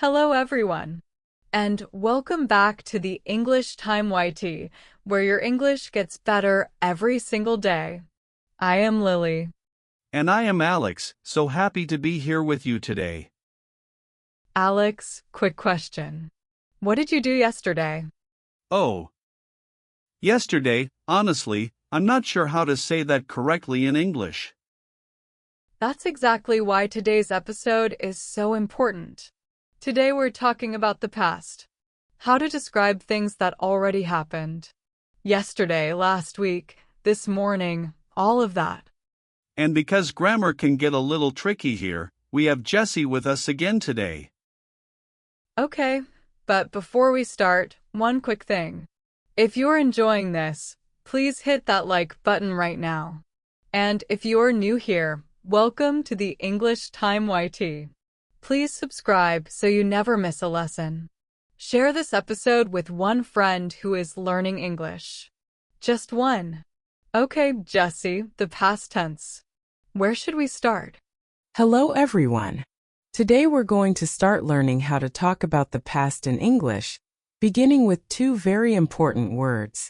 Hello, everyone, and welcome back to the English Time YT, where your English gets better every single day. I am Lily. And I am Alex, so happy to be here with you today. Alex, quick question. What did you do yesterday? Oh. Yesterday, honestly, I'm not sure how to say that correctly in English. That's exactly why today's episode is so important. Today we're talking about the past. How to describe things that already happened. Yesterday, last week, this morning, all of that. And because grammar can get a little tricky here, we have Jessie with us again today. Okay, but before we start, one quick thing. If you're enjoying this, please hit that like button right now. And if you're new here, welcome to the English Time YT. Please subscribe so you never miss a lesson. Share this episode with one friend who is learning English. Just one. Okay, Jessie, the past tense. Where should we start? Hello, everyone. Today we're going to start learning how to talk about the past in English, beginning with two very important words,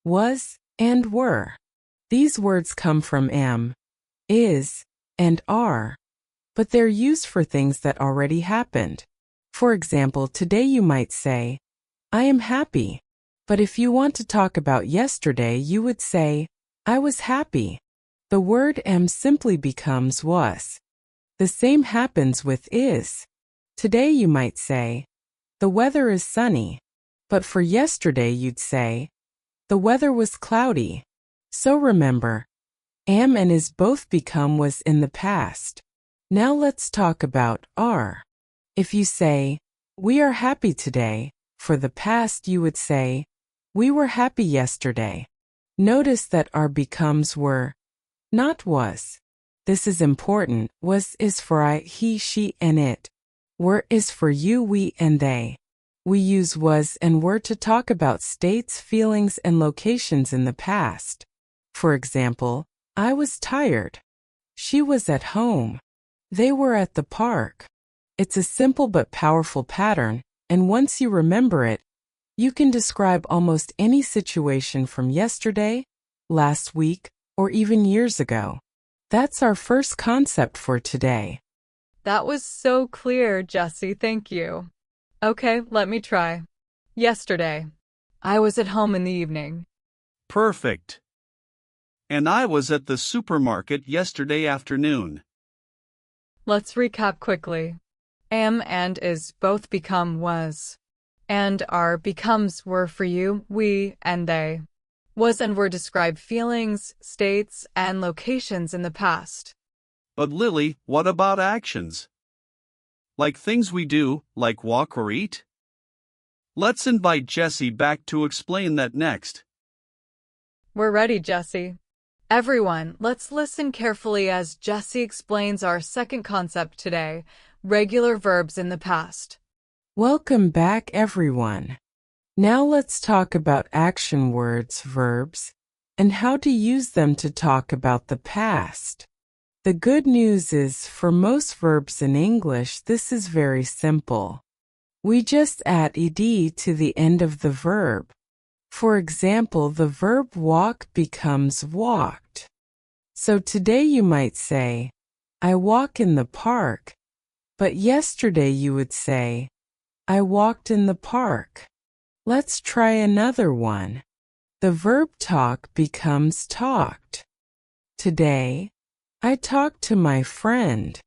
was and were. These words come from am, is, and are, but they're used for things that already happened. For example, today you might say, I am happy. But if you want to talk about yesterday, you would say, I was happy. The word am simply becomes was. The same happens with is. Today you might say, the weather is sunny. But for yesterday you'd say, the weather was cloudy. So remember, am and is both become was in the past. Now let's talk about are. If you say, we are happy today, for the past you would say, we were happy yesterday. Notice that are becomes were, not was. This is important. Was is for I, he, she, and it. Were is for you, we, and they. We use was and were to talk about states, feelings, and locations in the past. For example, I was tired. She was at home. They were at the park. It's a simple but powerful pattern, and once you remember it, you can describe almost any situation from yesterday, last week, or even years ago. That's our first concept for today. That was so clear, Jessie, thank you. Okay, let me try. Yesterday. I was at home in the evening. Perfect. And I was at the supermarket yesterday afternoon. Let's recap quickly. Am and is both become was. And are becomes were for you, we, and they. Was and were describe feelings, states, and locations in the past. But Lily, what about actions? Like things we do, like walk or eat? Let's invite Jessie back to explain that next. We're ready, Jessie. Everyone, let's listen carefully as Jessie explains our second concept today, regular verbs in the past. Welcome back, everyone. Now let's talk about action words, verbs, and how to use them to talk about the past. The good news is, for most verbs in English, this is very simple. We just add ed to the end of the verb. For example, the verb walk becomes walked. So today you might say, I walk in the park, but yesterday you would say, I walked in the park. Let's try another one. The verb talk becomes talked. Today, I talked to my friend.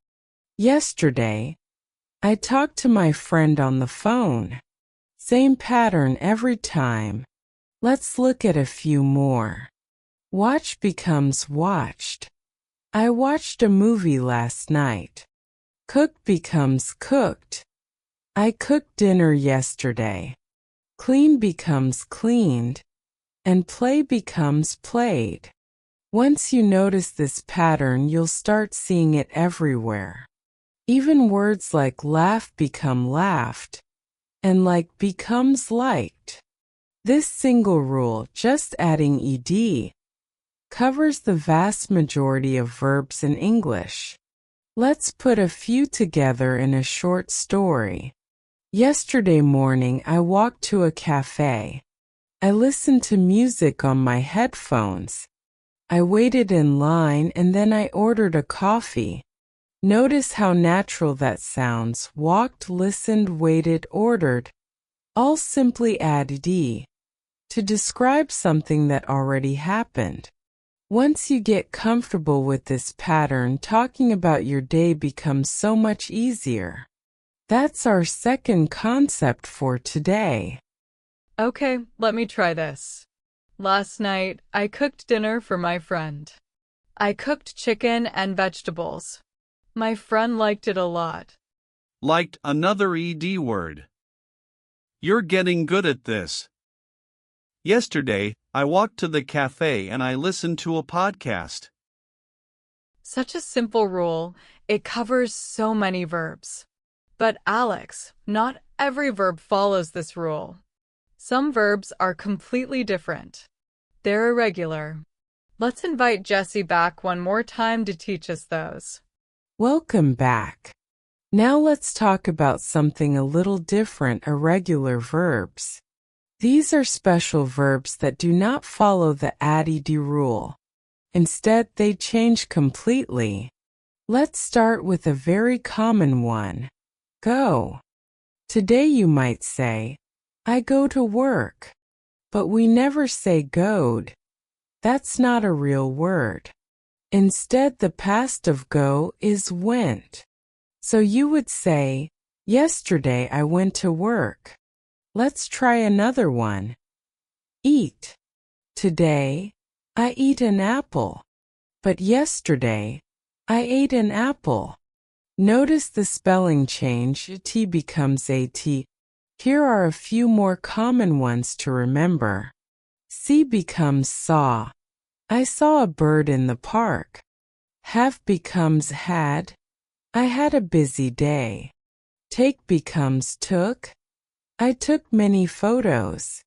Yesterday, I talked to my friend on the phone. Same pattern every time. Let's look at a few more. Watch becomes watched. I watched a movie last night. Cook becomes cooked. I cooked dinner yesterday. Clean becomes cleaned. And play becomes played. Once you notice this pattern, you'll start seeing it everywhere. Even words like laugh become laughed, and like becomes liked. This single rule, just adding ed, covers the vast majority of verbs in English. Let's put a few together in a short story. Yesterday morning, I walked to a cafe. I listened to music on my headphones. I waited in line and then I ordered a coffee. Notice how natural that sounds. Walked, listened, waited, ordered. All simply add "d" to describe something that already happened. Once you get comfortable with this pattern, talking about your day becomes so much easier. That's our second concept for today. Okay, let me try this. Last night, I cooked dinner for my friend. I cooked chicken and vegetables. My friend liked it a lot. Liked, another ed word. You're getting good at this. Yesterday, I walked to the cafe and I listened to a podcast. Such a simple rule, it covers so many verbs. But Alex, not every verb follows this rule. Some verbs are completely different. They're irregular. Let's invite Jessie back one more time to teach us those. Welcome back. Now let's talk about something a little different: irregular verbs. These are special verbs that do not follow the add-ed rule. Instead, they change completely. Let's start with a very common one: go. Today you might say, I go to work. But we never say goed. That's not a real word. Instead, the past of go is went. So you would say, yesterday I went to work. Let's try another one. Eat. Today, I eat an apple. But yesterday, I ate an apple. Notice the spelling change. T becomes at. Here are a few more common ones to remember. See becomes saw. I saw a bird in the park. Have becomes had. I had a busy day. Take becomes took. I took many photos.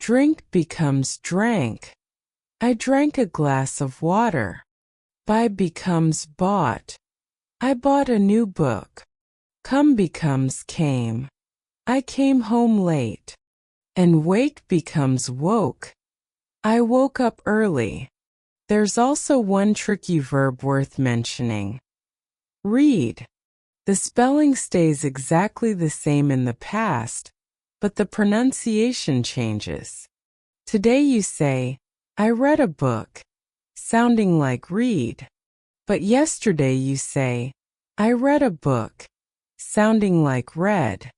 Drink becomes drank. I drank a glass of water. Buy becomes bought. I bought a new book. Come becomes came. I came home late. And wake becomes woke. I woke up early. There's also one tricky verb worth mentioning. Read. The spelling stays exactly the same in the past, but the pronunciation changes. Today you say, I read a book, sounding like read. But yesterday you say, I read a book, sounding like read.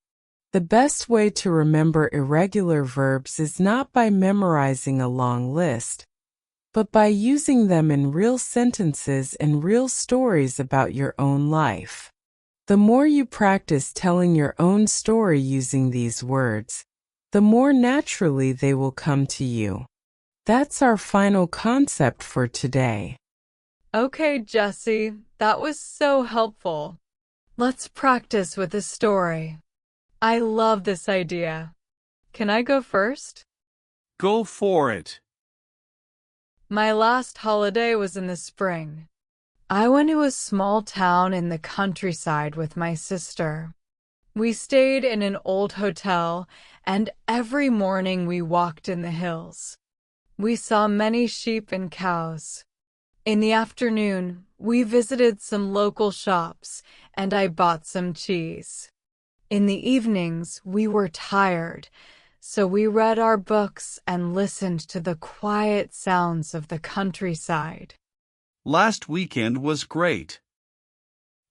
The best way to remember irregular verbs is not by memorizing a long list, but by using them in real sentences and real stories about your own life. The more you practice telling your own story using these words, the more naturally they will come to you. That's our final concept for today. Okay, Jessie, that was so helpful. Let's practice with a story. I love this idea. Can I go first? Go for it. My last holiday was in the spring. I went to a small town in the countryside with my sister. We stayed in an old hotel, and every morning we walked in the hills. We saw many sheep and cows. In the afternoon, we visited some local shops, and I bought some cheese. In the evenings, we were tired, so we read our books and listened to the quiet sounds of the countryside. Last weekend was great.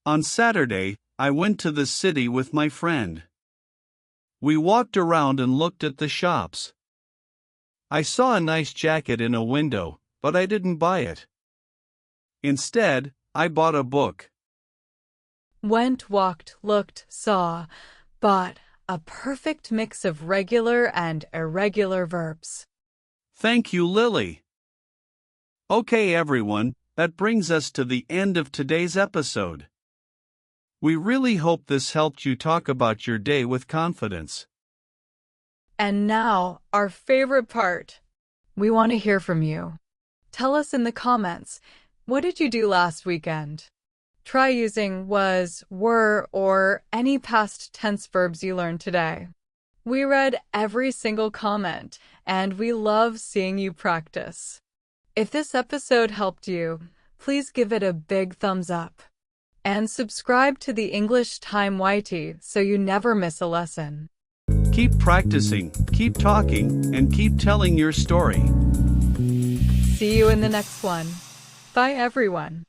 On Saturday, I went to the city with my friend. We walked around and looked at the shops. I saw a nice jacket in a window, but I didn't buy it. Instead, I bought a book. Went, walked, looked, saw, bought, a perfect mix of regular and irregular verbs. Thank you, Lily. Okay, everyone, that brings us to the end of today's episode. We really hope this helped you talk about your day with confidence. And now, our favorite part. We want to hear from you. Tell us in the comments, what did you do last weekend? Try using was, were, or any past tense verbs you learned today. We read every single comment, and we love seeing you practice. If this episode helped you, please give it a big thumbs up. And subscribe to the English Time YT so you never miss a lesson. Keep practicing, keep talking, and keep telling your story. See you in the next one. Bye, everyone.